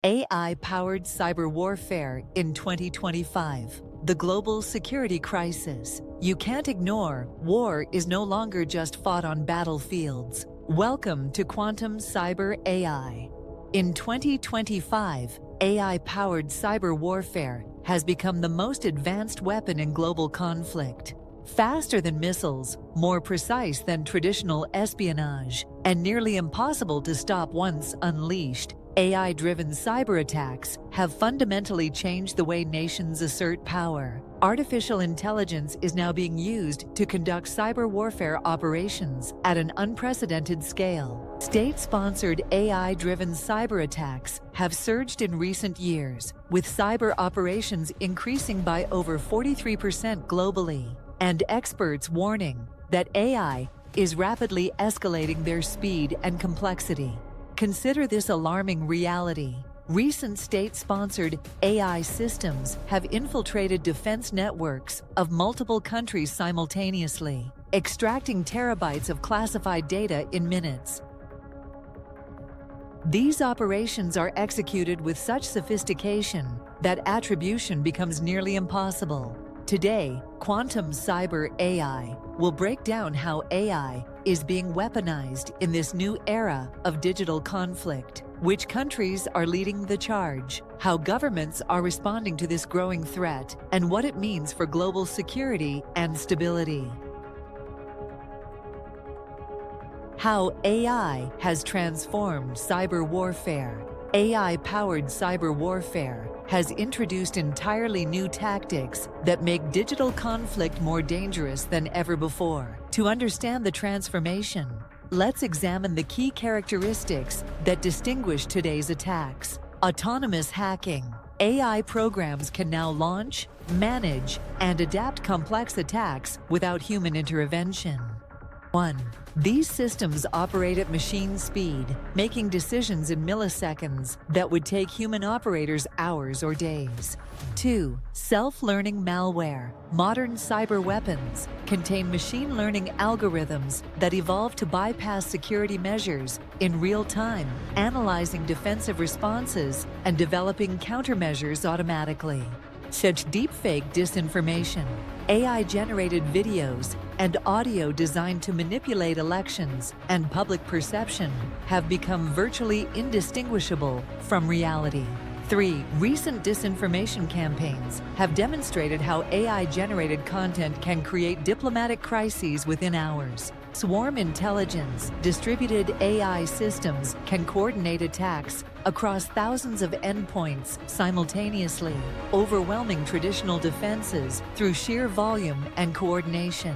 AI-powered cyber warfare in 2025. The global security crisis. You can't ignore, war is no longer just fought on battlefields. Welcome to Quantum Cyber AI. In 2025, AI-powered cyber warfare has become the most advanced weapon in global conflict. Faster than missiles, more precise than traditional espionage, and nearly impossible to stop once unleashed, AI-driven cyber attacks have fundamentally changed the way nations assert power. Artificial intelligence is now being used to conduct cyber warfare operations at an unprecedented scale. State-sponsored AI-driven cyber attacks have surged in recent years, with cyber operations increasing by over 43% globally, and experts warning that AI is rapidly escalating their speed and complexity. Consider this alarming reality. Recent state-sponsored AI systems have infiltrated defense networks of multiple countries simultaneously, extracting terabytes of classified data in minutes. These operations are executed with such sophistication that attribution becomes nearly impossible. Today, Quantum Cyber AI will break down how AI is being weaponized in this new era of digital conflict, which countries are leading the charge, how governments are responding to this growing threat, and what it means for global security and stability. How AI has transformed cyber warfare. AI-powered cyber warfare has introduced entirely new tactics that make digital conflict more dangerous than ever before. To understand the transformation, let's examine the key characteristics that distinguish today's attacks. Autonomous hacking. AI programs can now launch, manage, and adapt complex attacks without human intervention. 1. These systems operate at machine speed, making decisions in milliseconds that would take human operators hours or days. 2. Self-learning malware. Modern cyber weapons contain machine learning algorithms that evolve to bypass security measures in real time, analyzing defensive responses and developing countermeasures automatically. Such deepfake disinformation, AI-generated videos, and audio designed to manipulate elections and public perception have become virtually indistinguishable from reality. 3. Recent disinformation campaigns have demonstrated how AI-generated content can create diplomatic crises within hours. Swarm intelligence. Distributed AI systems can coordinate attacks across thousands of endpoints simultaneously, overwhelming traditional defenses through sheer volume and coordination.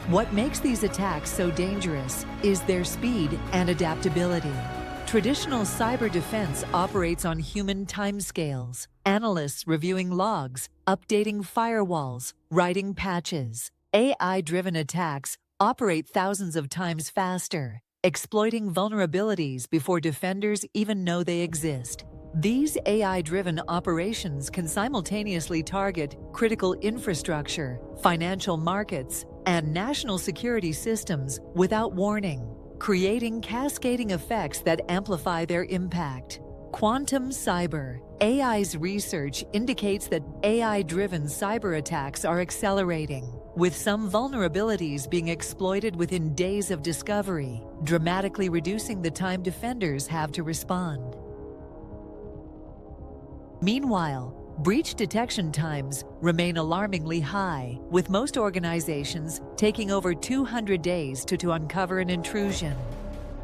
What makes these attacks so dangerous is their speed and adaptability. Traditional cyber defense operates on human timescales, analysts reviewing logs, updating firewalls, writing patches. AI-driven attacks operate thousands of times faster, exploiting vulnerabilities before defenders even know they exist. These AI-driven operations can simultaneously target critical infrastructure, financial markets, and national security systems without warning, creating cascading effects that amplify their impact. Quantum Cyber. AI's research indicates that AI-driven cyber attacks are accelerating, with some vulnerabilities being exploited within days of discovery, dramatically reducing the time defenders have to respond. Meanwhile, breach detection times remain alarmingly high, with most organizations taking over 200 days to uncover an intrusion.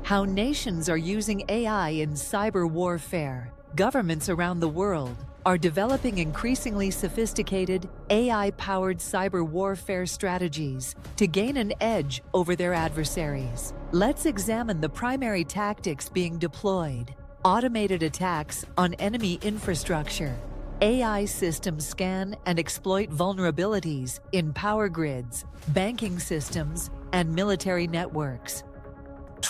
How nations are using AI in cyber warfare. Governments around the world are developing increasingly sophisticated AI-powered cyber warfare strategies to gain an edge over their adversaries. Let's examine the primary tactics being deployed. Automated attacks on enemy infrastructure. AI systems scan and exploit vulnerabilities in power grids, banking systems, and military networks.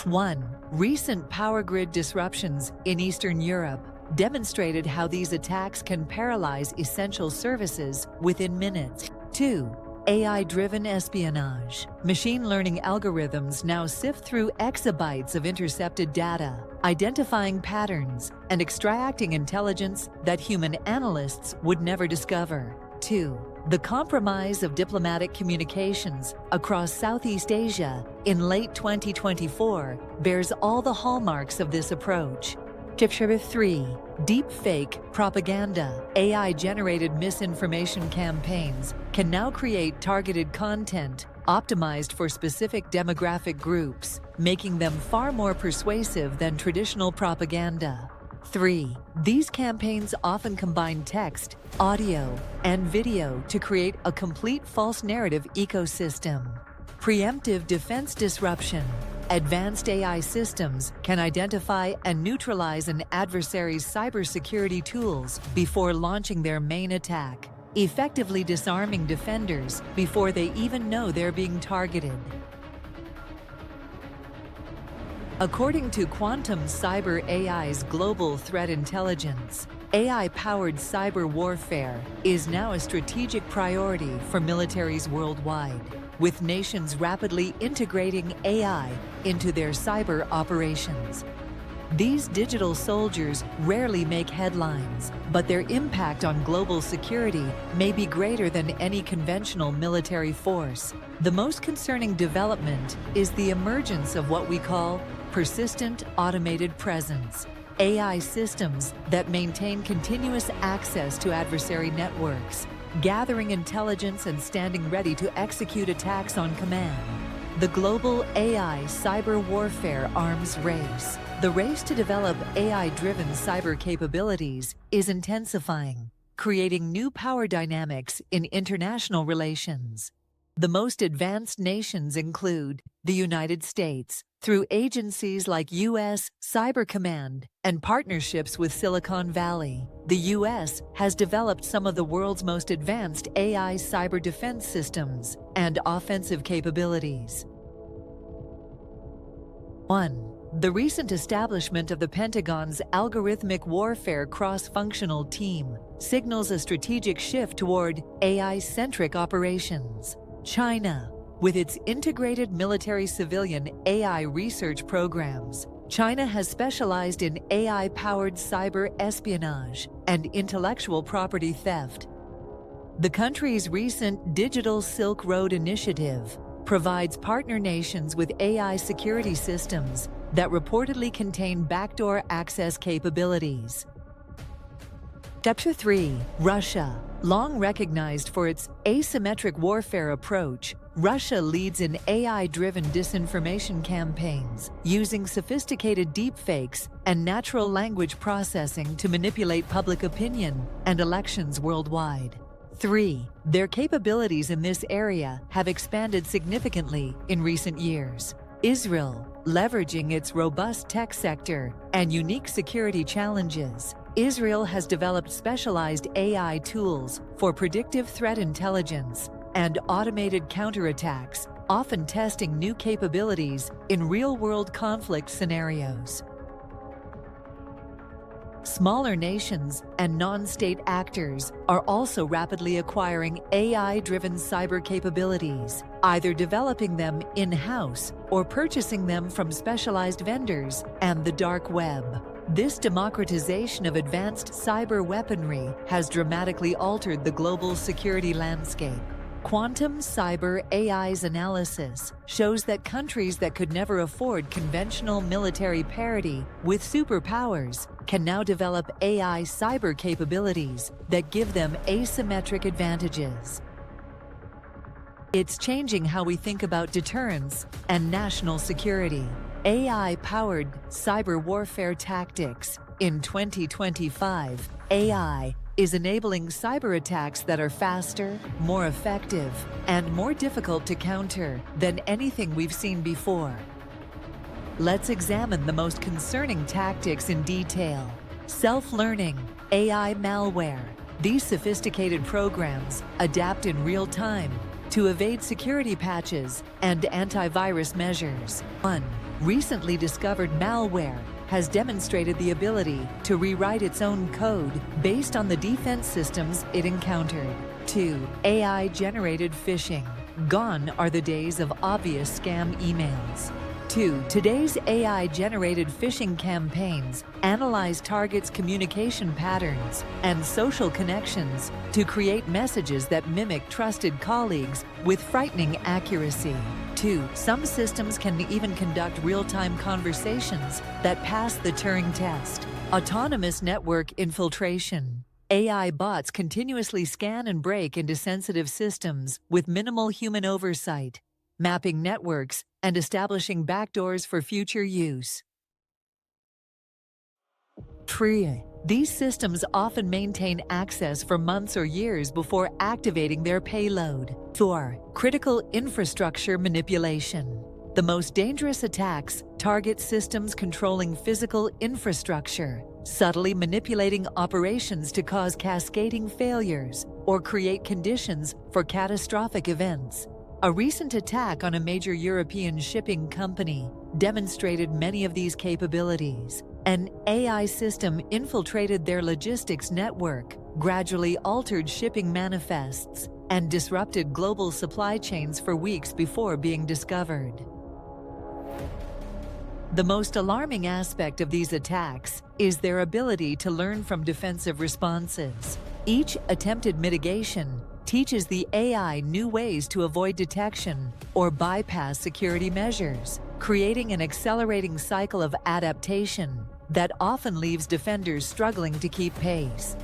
1. Recent power grid disruptions in Eastern Europe demonstrated how these attacks can paralyze essential services within minutes. 2. AI-driven espionage. Machine learning algorithms now sift through exabytes of intercepted data, identifying patterns and extracting intelligence that human analysts would never discover. 2. The compromise of diplomatic communications across Southeast Asia in late 2024 bears all the hallmarks of this approach. Tip 3. Deepfake propaganda. AI-generated misinformation campaigns can now create targeted content optimized for specific demographic groups, making them far more persuasive than traditional propaganda. 3. These campaigns often combine text, audio, and video to create a complete false narrative ecosystem. Preemptive defense disruption. Advanced AI systems can identify and neutralize an adversary's cybersecurity tools before launching their main attack, effectively disarming defenders before they even know they're being targeted. According to Quantum Cyber AI's Global Threat Intelligence, AI-powered cyber warfare is now a strategic priority for militaries worldwide, with nations rapidly integrating AI into their cyber operations. These digital soldiers rarely make headlines, but their impact on global security may be greater than any conventional military force. The most concerning development is the emergence of what we call persistent automated presence, AI systems that maintain continuous access to adversary networks, gathering intelligence and standing ready to execute attacks on command. The global AI cyber warfare arms race, the race to develop AI-driven cyber capabilities, is intensifying, creating new power dynamics in international relations. The most advanced nations include the United States, through agencies like U.S. Cyber Command and partnerships with Silicon Valley. The U.S. has developed some of the world's most advanced AI cyber defense systems and offensive capabilities. 1. The recent establishment of the Pentagon's Algorithmic Warfare Cross-Functional Team signals a strategic shift toward AI-centric operations. China, with its integrated military-civilian AI research programs, China has specialized in AI-powered cyber espionage and intellectual property theft. The country's recent Digital Silk Road initiative provides partner nations with AI security systems that reportedly contain backdoor access capabilities. Chapter 3. Russia. Long recognized for its asymmetric warfare approach, Russia leads in AI-driven disinformation campaigns, using sophisticated deepfakes and natural language processing to manipulate public opinion and elections worldwide. 3. Their capabilities in this area have expanded significantly in recent years. Israel, leveraging its robust tech sector and unique security challenges, Israel has developed specialized AI tools for predictive threat intelligence and automated counterattacks, often testing new capabilities in real-world conflict scenarios. Smaller nations and non-state actors are also rapidly acquiring AI-driven cyber capabilities, either developing them in-house or purchasing them from specialized vendors and the dark web. This democratization of advanced cyber weaponry has dramatically altered the global security landscape. Quantum Cyber AI's analysis shows that countries that could never afford conventional military parity with superpowers can now develop AI cyber capabilities that give them asymmetric advantages. It's changing how we think about deterrence and national security. AI-powered cyber warfare tactics. In 2025, AI is enabling cyber attacks that are faster, more effective, and more difficult to counter than anything we've seen before. Let's examine the most concerning tactics in detail. Self-learning, AI malware. These sophisticated programs adapt in real time to evade security patches and antivirus measures. 1. Recently discovered malware has demonstrated the ability to rewrite its own code based on the defense systems it encountered. 2. AI-generated phishing. Gone are the days of obvious scam emails. 2. Today's AI-generated phishing campaigns analyze targets' communication patterns and social connections to create messages that mimic trusted colleagues with frightening accuracy. 2. Some systems can even conduct real-time conversations that pass the Turing test. Autonomous network infiltration. AI bots continuously scan and break into sensitive systems with minimal human oversight, mapping networks and establishing backdoors for future use. 3. These systems often maintain access for months or years before activating their payload. 4. Critical infrastructure manipulation. The most dangerous attacks target systems controlling physical infrastructure, subtly manipulating operations to cause cascading failures or create conditions for catastrophic events. A recent attack on a major European shipping company demonstrated many of these capabilities. An AI system infiltrated their logistics network, gradually altered shipping manifests, and disrupted global supply chains for weeks before being discovered. The most alarming aspect of these attacks is their ability to learn from defensive responses. Each attempted mitigation teaches the AI new ways to avoid detection or bypass security measures, creating an accelerating cycle of adaptation that often leaves defenders struggling to keep pace.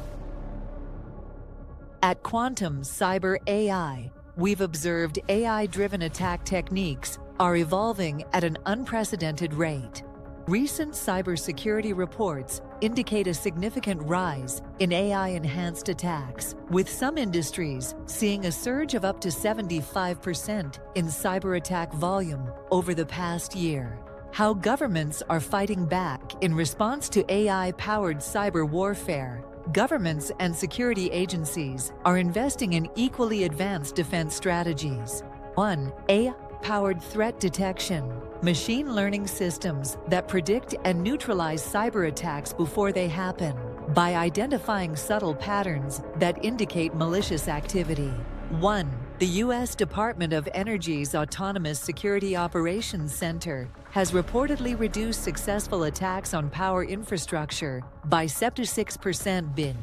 At Quantum Cyber AI, we've observed AI-driven attack techniques are evolving at an unprecedented rate. Recent cybersecurity reports indicate a significant rise in AI-enhanced attacks, with some industries seeing a surge of up to 75% in cyber attack volume over the past year. How governments are fighting back in response to AI-powered cyber warfare. Governments and security agencies are investing in equally advanced defense strategies. 1. AI-powered threat detection. Machine learning systems that predict and neutralize cyber attacks before they happen by identifying subtle patterns that indicate malicious activity. 1. The U.S. Department of Energy's Autonomous Security Operations Center has reportedly reduced successful attacks on power infrastructure by 76%.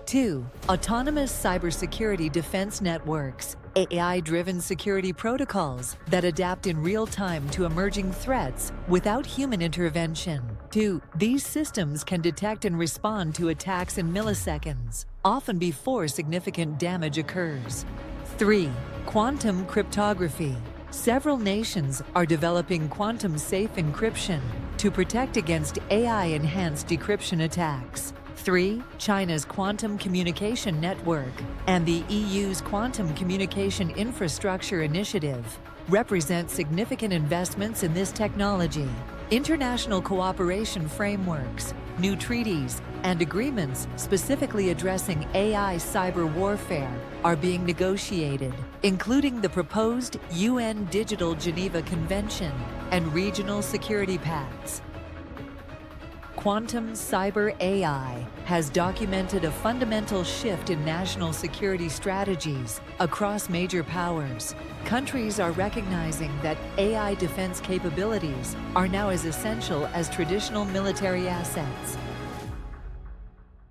2. Autonomous cybersecurity defense networks. AI-driven security protocols that adapt in real time to emerging threats without human intervention. 2. These systems can detect and respond to attacks in milliseconds, often before significant damage occurs. 3. Quantum cryptography. Several nations are developing quantum-safe encryption to protect against AI-enhanced decryption attacks. 3. China's Quantum Communication Network and the EU's Quantum Communication Infrastructure Initiative represent significant investments in this technology. International cooperation frameworks, new treaties, and agreements specifically addressing AI cyber warfare are being negotiated, including the proposed UN Digital Geneva Convention and regional security pacts. Quantum Cyber AI has documented a fundamental shift in national security strategies across major powers. Countries are recognizing that AI defense capabilities are now as essential as traditional military assets.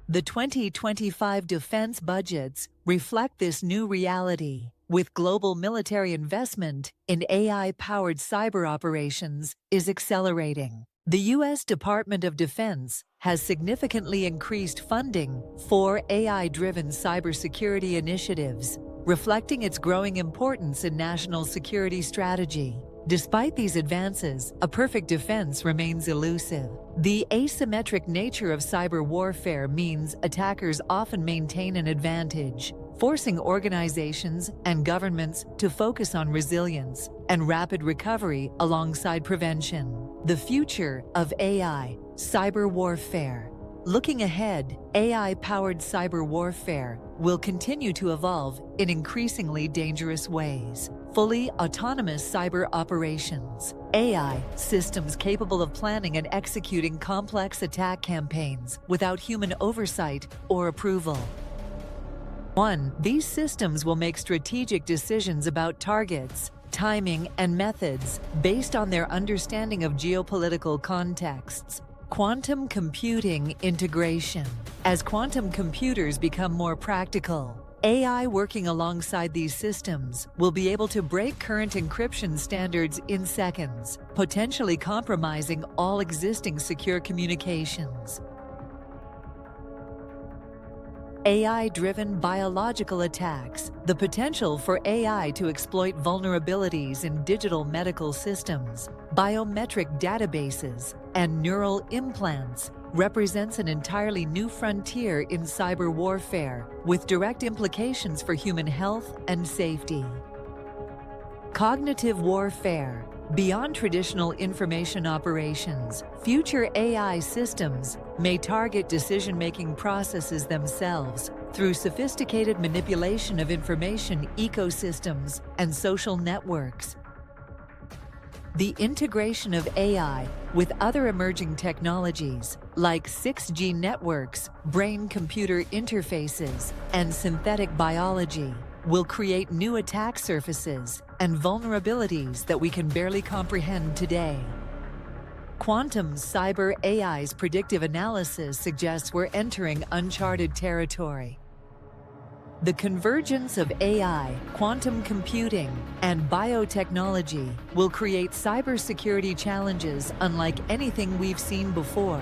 The 2025 defense budgets reflect this new reality, with global military investment in AI-powered cyber operations is accelerating. The U.S. Department of Defense has significantly increased funding for AI-driven cybersecurity initiatives, reflecting its growing importance in national security strategy. Despite these advances, a perfect defense remains elusive. The asymmetric nature of cyber warfare means attackers often maintain an advantage, forcing organizations and governments to focus on resilience and rapid recovery alongside prevention. The future of AI cyber warfare. Looking ahead, AI-powered cyber warfare will continue to evolve in increasingly dangerous ways. Fully autonomous cyber operations. AI systems capable of planning and executing complex attack campaigns without human oversight or approval. 1. These systems will make strategic decisions about targets, timing, and methods based on their understanding of geopolitical contexts. Quantum computing integration. As quantum computers become more practical, AI working alongside these systems will be able to break current encryption standards in seconds, potentially compromising all existing secure communications. AI-driven biological attacks. The potential for AI to exploit vulnerabilities in digital medical systems, biometric databases, and neural implants represents an entirely new frontier in cyber warfare, with direct implications for human health and safety. Cognitive warfare. Beyond traditional information operations, future AI systems may target decision-making processes themselves through sophisticated manipulation of information ecosystems and social networks. The integration of AI with other emerging technologies like 6G networks, brain-computer interfaces, and synthetic biology will create new attack surfaces and vulnerabilities that we can barely comprehend today. Quantum cyber AI's predictive analysis suggests we're entering uncharted territory. The convergence of AI, quantum computing, and biotechnology will create cybersecurity challenges unlike anything we've seen before.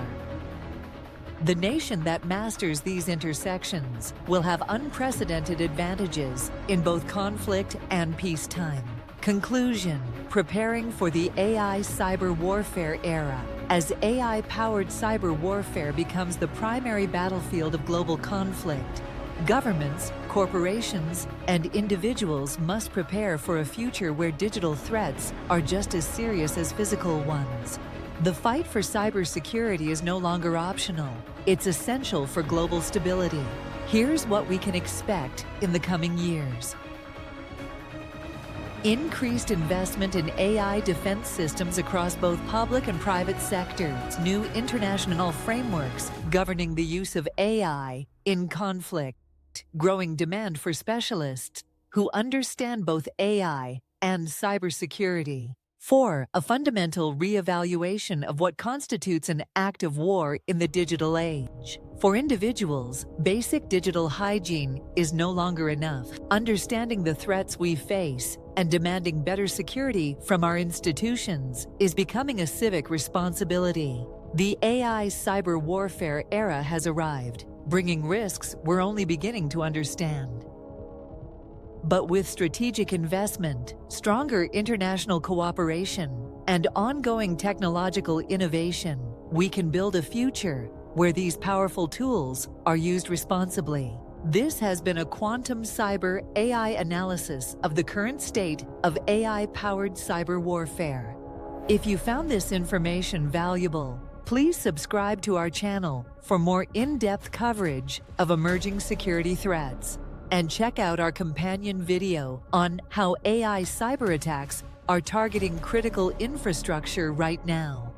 The nation that masters these intersections will have unprecedented advantages in both conflict and peacetime. Conclusion: preparing for the AI cyber warfare era. As AI-powered cyber warfare becomes the primary battlefield of global conflict, governments, corporations, and individuals must prepare for a future where digital threats are just as serious as physical ones. The fight for cybersecurity is no longer optional. It's essential for global stability. Here's what we can expect in the coming years. Increased investment in AI defense systems across both public and private sectors. New international frameworks governing the use of AI in conflict. Growing demand for specialists who understand both AI and cybersecurity. 4. A fundamental re-evaluation of what constitutes an act of war in the digital age. For individuals, basic digital hygiene is no longer enough. Understanding the threats we face and demanding better security from our institutions is becoming a civic responsibility. The AI cyber warfare era has arrived, bringing risks we're only beginning to understand. But with strategic investment, stronger international cooperation, and ongoing technological innovation, we can build a future where these powerful tools are used responsibly. This has been a Quantum Cyber AI analysis of the current state of AI-powered cyber warfare. If you found this information valuable, please subscribe to our channel for more in-depth coverage of emerging security threats. And check out our companion video on how AI cyberattacks are targeting critical infrastructure right now.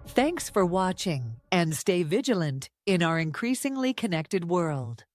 Thanks for watching, and stay vigilant in our increasingly connected world.